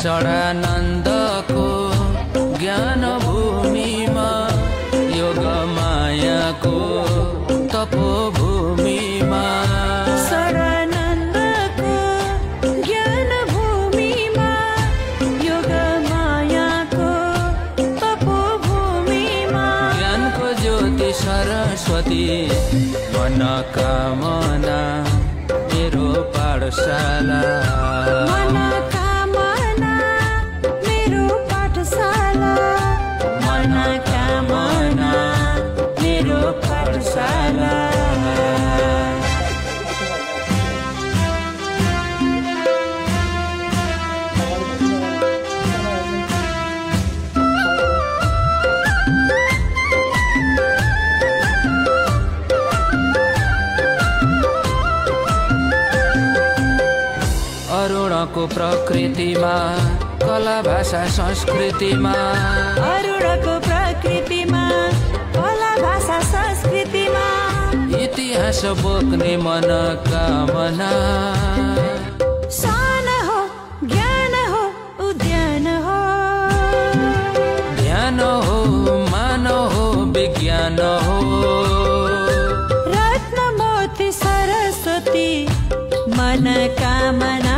षडानन्दको ज्ञान भूमिमा योग मायाको तपोभूमिमा षडानन्दको ज्ञान भूमिमा योग मायाको तपोभूमिमा ज्ञानको ज्योति सरस्वती मनोकामना मेरो पाठशाला मनोकामना मेरो पाठशाला मनोकामना मेरो पाठशाला अरुणको प्रकृतिमा कला भाषा संस्कृतिमा अरुणको प्रकृतिमा कला भाषा संस्कृतिमा इतिहास बोक्ने मनोकामना सान हो ज्ञान हो उद्यान हो ध्यान हो मान हो विज्ञान हो रत्न मोती सरस्वती मनोकामना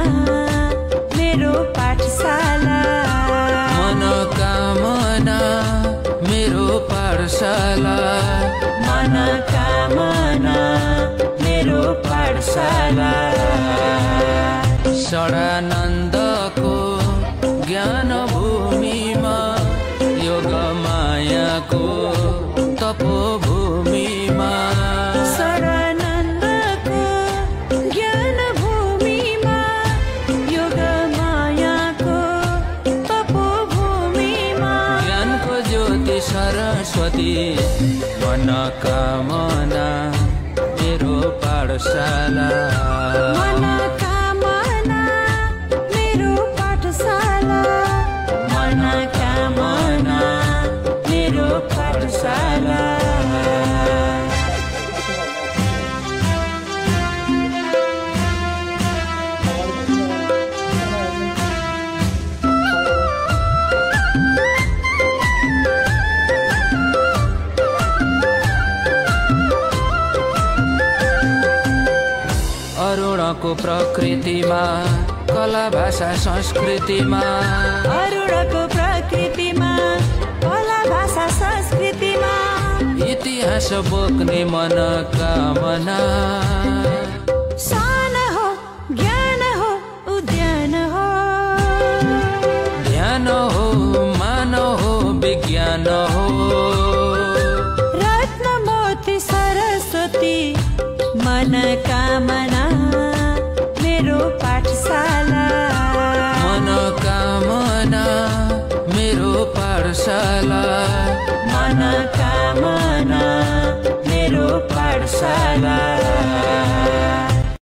मेरो पाठशाला मनोकामना मेरो पाठशाला मनोकामना मेरो पाठशाला षडानन्दको ज्ञान भूमिमा योग मायाको तपोभूमिमा षडानन्दको ज्ञान भूमिमा योग मायाको तपोभूमिमा ज्ञानको ज्योति सरस्वती मनोकामना मेरो पाठशाला मनोकामना मेरो पाठशाला मनोकामना मेरो पाठशाला अरुणको प्रकृतिमा कला भाषा संस्कृतिमा अरुणको प्रकृतिमा कला भाषा संस्कृतिमा इतिहास बोक्ने मनोकामना सान हो ज्ञान हो उद्यान हो ध्यान हो मान हो विज्ञान हो रत्न मोती सरस्वती मनोकामना मेरो पाठशाला मनोकामना मेरो पाठशाला मनोकामना मेरो पाठशाला